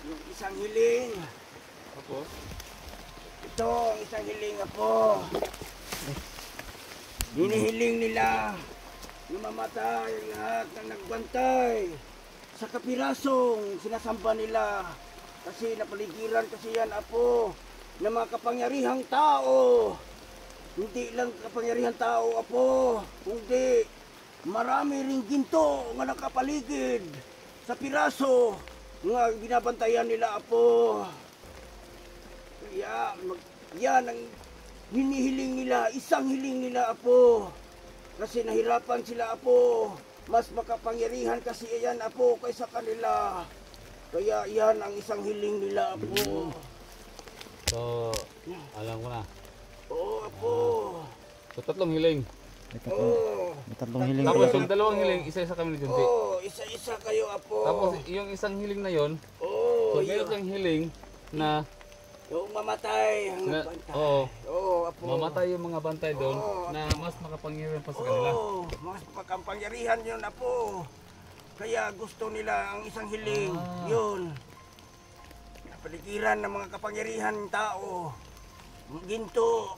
yung isang hiling. Tapos? Ito ang isang hiling, Apo. Hinihiling nila na mamatay ang lahat ng nagbantay sa kapirasong sinasamba nila. Kasi napaligiran kasi yan, Apo, ng mga kapangyarihang tao. Hindi lang kapangyarihan tao, Apo, kundi marami ring ginto nga nakapaligid sa piraso nga binabantayan nila, Apo. Kaya yan ang hinihiling nila, isang hiling nila, Apo. Kasi nahirapan sila, Apo. Mas makapangyarihan kasi yan, Apo, kaysa kanila. Kaya yan ang isang hiling nila, Apo. So, alam ko na. Oo, Apo. So, tatlong hiling. Oo. May tatlong hiling. Tapos yung dalawang hiling, isa-isa kami ni Junti. Oo, isa-isa kayo, Apo. Tapos yung isang hiling na yon, Oo, so meron kang hiling na yung mamatay ang bantay. oo, Oo, Apo. mamatay yung mga bantay doon Oo, na mas makapangyarihan pa sa kanila. Oo, mas makapangyarihan yun, Apo. Kaya gusto nila ang isang hiling, yun. Napaligiran ng mga kapangyarihan tao. Ginto,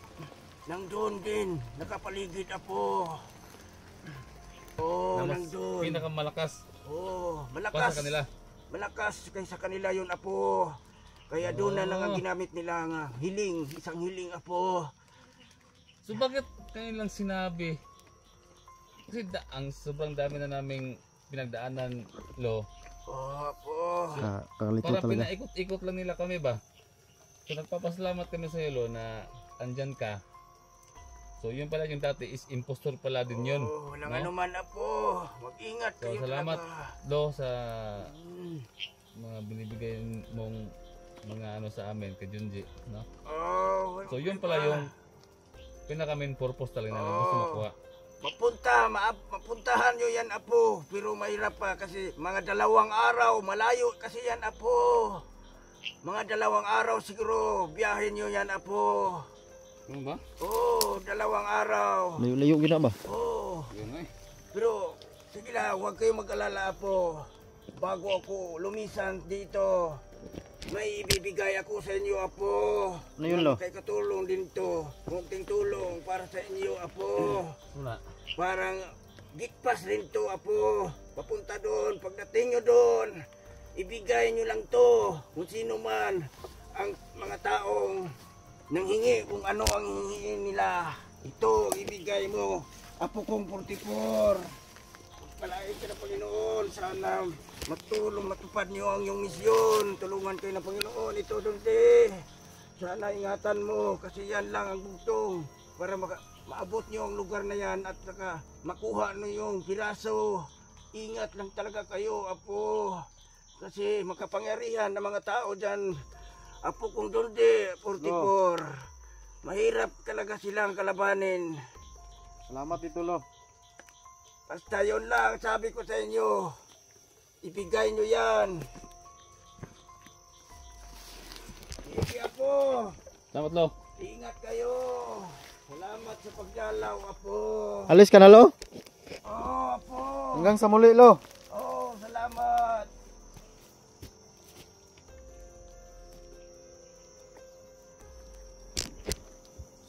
nandun din, nakapaligid, Apo. Oo, Na mas nandun. pinakamalakas Oo, pa malakas. sa kanila. Malakas kaysa kanila yun, Apo. Kaya doon na lang ang ginamit nila nga hiling, isang hiling, Apo. So bakit kayo lang sinabi? Kasi ang sobrang dami na naming pinagdaanan, Lo. Oo, Apo. Kakalito Para talaga. pinaikot-ikot lang nila kami ba? So nagpapasalamat kami sa iyo, Lo, na andyan ka. So yun pala yung dati is impostor pala din yun. Oo, walang no? anuman, Apo. Mag-ingat So kayo salamat, talaga. Lo, sa Mm. mga binibigay mong mga ano sa amin kay Junji, no? Oh, So yun pala yung pinaka main purpose talaga na gusto makuha. mapuntahan nyo yan, Apo. Pero mahirap pa kasi mga 2 araw, malayo kasi yan, Apo. Mga 2 araw siguro, biyahin nyo yan, Apo. Ano ba? Oo, 2 araw. Layo-layo gina ba? Oo. Yun eh. Pero, sige lang, huwag kayong mag-alala, Apo. Bago ako lumisan dito, may ibibigay ako sa inyo, Apo. Ano yun, Lo? Kay katulong din to. Kunting tulong para sa inyo, Apo. Wala. Parang gitpas rin to, Apo. Papunta doon. Pagdating nyo doon, ibigay nyo lang to. Kung sino man ang mga taong nanghingi, kung ano ang hihingi nila. Ito, ibigay mo. Apo kong 44. Palain ka ng Panginoon. Sana matupad nyo ang iyong misyon. Tulungan kayo ng Panginoon. Ito doon sana ingatan mo kasi yan lang ang bugtong para maabot nyo ang lugar na yan at saka makuha nyo yung piraso. Ingat lang talaga kayo, Apo. Kasi makapangyarihan ng mga tao dyan. Apo kong Dolde, 44. Mahirap talaga silang kalabanin. Salamat dito, Lo. Basta yun lang sabi ko sa inyo. Ibigay nyo yan. Sige, Apo. Salamat, Lo. Ingat kayo. Salamat sa pagdalaw, Apo. Alis ka na, Lo? Oo, Apo. Hanggang sa muli, Lo. Oo, salamat.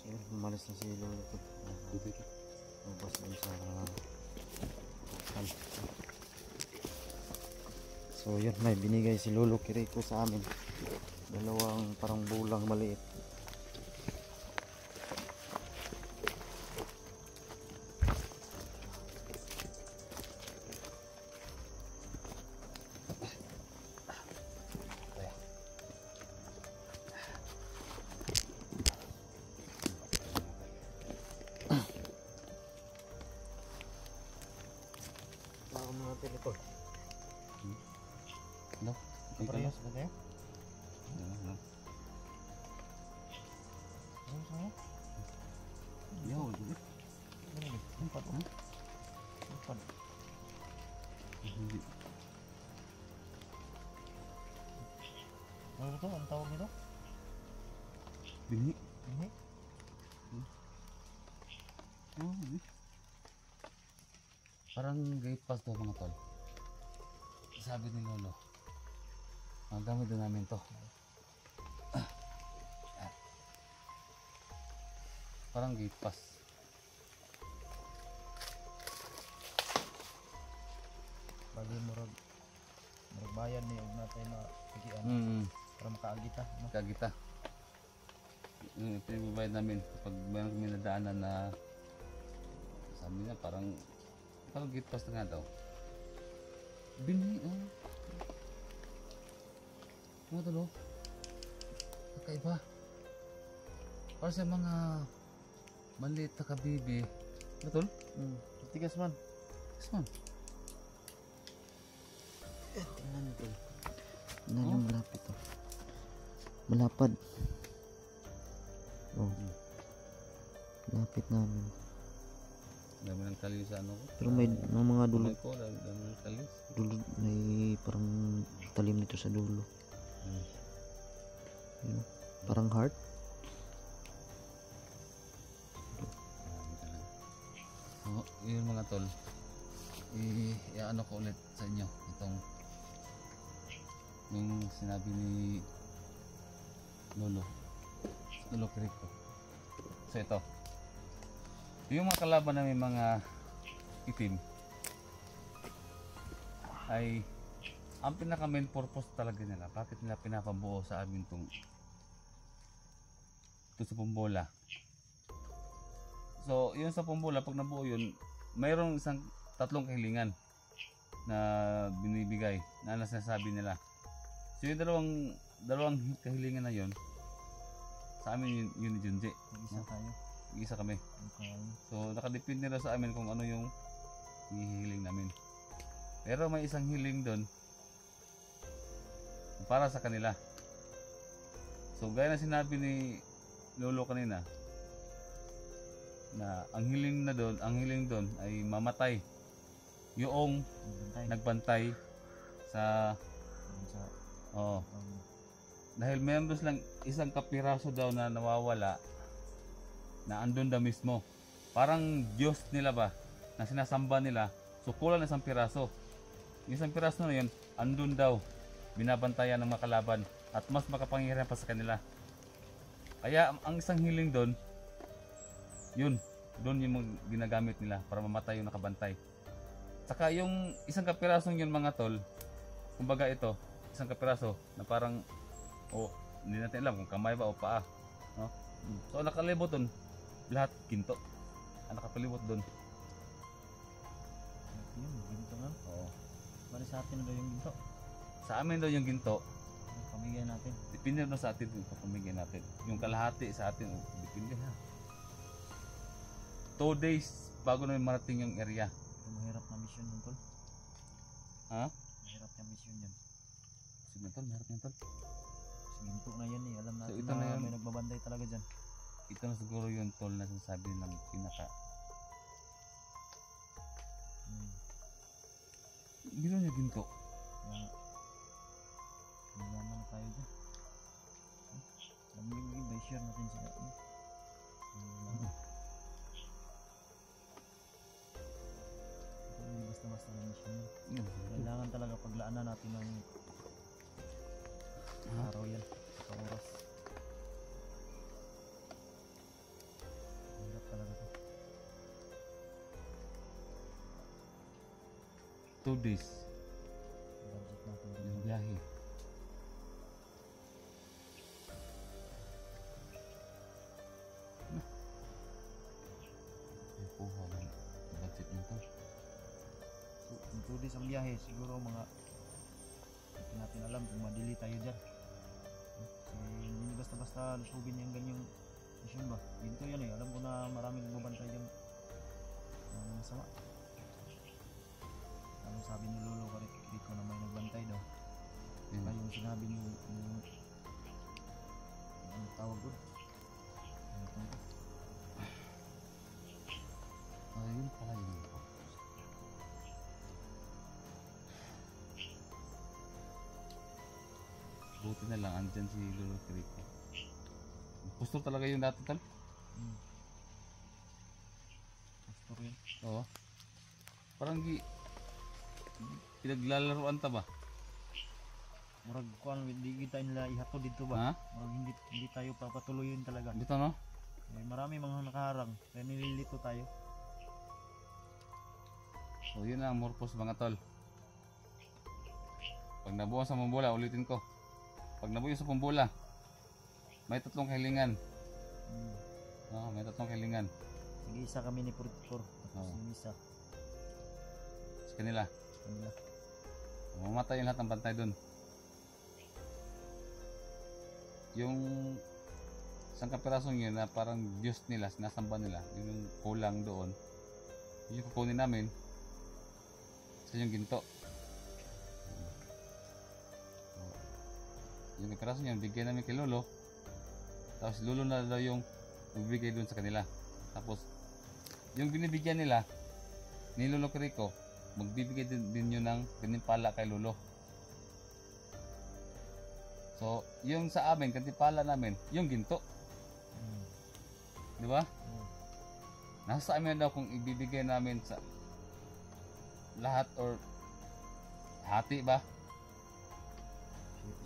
So, umalis na si Lolo ito. Labas na sa hotel. So yun, may binigay si Lolo Kiriko sa amin. 2 parang bulang maliit. No? Parehas ba tayo? Yo, dito. Empat, ha? Empat. Ano ito? Ang tawag nito? Bini. Bini? Oh, bini. Parang gate pass to mga tol. Sabi ni Lolo. Ang gamit din namin to. Parang gate pass. Bali murag bayan ni og natay na pigian para makaagita no. Kagita. Ito yung babayad namin pag mayroon kami nadaanan na sabi niya parang gate pass na nga daw. Binhi, ano ito no? Kakaiba. Para sa mga maliit na kabibi. Ano tol? Tigas man. Yes man. Tingnan ito. Tingnan yung malapit to. Malapad. Oh. Lapit namin. Dami ng kalis sa ano ko. Pero may mga dulo. May ko, dami ng kalis. Dulo may parang talim nito sa dulo. Yun, parang heart. So, yun mga tol. I-ano ko ulit sa inyo itong yung sinabi ni Lolo Crico. So ito yung mga kalaban namin mga itim ay ang pinaka main purpose talaga nila, bakit nila pinapabuo sa amin itong sa Pumbola. So yun sa Pumbola, pag nabuo yun, mayroong tatlong kahilingan na binibigay na sinasabi nila. So yung dalawang kahilingan na yun sa amin yun ni Junji. Isa tayo. Isa kami. Okay. So nakadepende na sa amin kung ano yung hihiling namin. Pero may isang hiling doon para sa kanila. So gaya na sinabi ni Lolo kanina na ang hiling doon ay mamatay yung nagbantay sa dahil meron lang isang kapiraso daw na nawawala na andun daw mismo. Parang Diyos nila ba na sinasamba nila. So kulang na isang piraso. Yung isang piraso na yun, andun daw binabantayan ng mga kalaban at mas makapangyarihan pa sa kanila. Kaya ang isang hiling doon, doon yung ginagamit nila para mamatay yung nakabantay. Saka yung isang kapirasong yun mga tol, kumbaga ito, isang kapiraso na parang hindi natin alam kung kamay ba o paa, no? So nakalibot doon lahat ginto. Ang nakapalibot doon. Yun, ginto nga. Oo. Bali sa atin na daw yung ginto. Sa amin daw yung ginto. Pamigay natin. Depende na sa atin yung papamigay natin. Yung kalahati sa atin, depende ha. 2 days bago na marating yung area. Pero mahirap na mission yun, tol. Ha? Mahirap na mission yun. Sige tol, meron yan tol. Kasi ginto na yan eh. Alam natin ito na, na yun. may nagbabantay talaga dyan. Ito na siguro yung tol na sinasabi ng pinaka. Bilo niya ginto. Kaya mayaman na tayo dyan. Alam ba i-share natin sila. Hindi basta-basta na mission yun. Kailangan talaga paglaanan natin ng araw yan. Sa oras. Hirap talaga to. 2 days Budget natin yung ganun. biyahe. Ay puha lang budget nito. Kung 2 days ang biyahe, siguro mga hindi natin alam kung madili tayo dyan. Kasi hindi basta-basta lusugin yung ganyang mission ba. Ginto yan eh. Alam ko na maraming nagbabantay yung masama. Ano sabi ni Lolo Rico na may nagbantay daw. Saka yung sinabi ni ano tawag doon? Ano tawag? Yun pala yun. Buti na lang andyan si Lolo Crico. Gusto talaga yung dati tal? Pastor yun. Oo. Parang pinaglalaruan ta ba? murag kuan hindi kita nila ihatod dito ba. Ha? Murag hindi tayo papatuloyin talaga. Dito no? Eh, marami mga nakaharang kaya nililito tayo. So yun ang purpose mga tol. Pag nabuo sa pambola, ulitin ko. Pag nabuo sa pambola, may 3 kahilingan. May 3 kahilingan. Nag-iisa kami ni 44. Tapos Oo. yung isa Sa kanila. kanila. Mamatay yung lahat ng bantay dun. Yung isang kapirasong yun na parang Diyos nila, sinasamba nila, yun yung kulang doon. Yun yung kukunin namin sa yung ginto. Yung kapirasong yun, bigyan namin kay Lolo. Tapos Lolo na daw yung bibigay doon sa kanila. Tapos yung binibigyan nila ni Lolo Rico, magbibigay din yun ng gantimpala kay Lolo. So, yung sa amin, gantimpala namin, yung ginto. Di ba? Nasa amin daw kung ibibigay namin sa lahat or hati ba?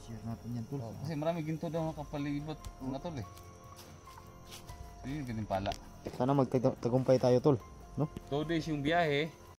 Share natin yan tol. Kasi marami ginto daw nakapalibot mga tol eh. So, yun yung gantimpala. Sana magtagumpay tayo tol. 2 days yung biyahe,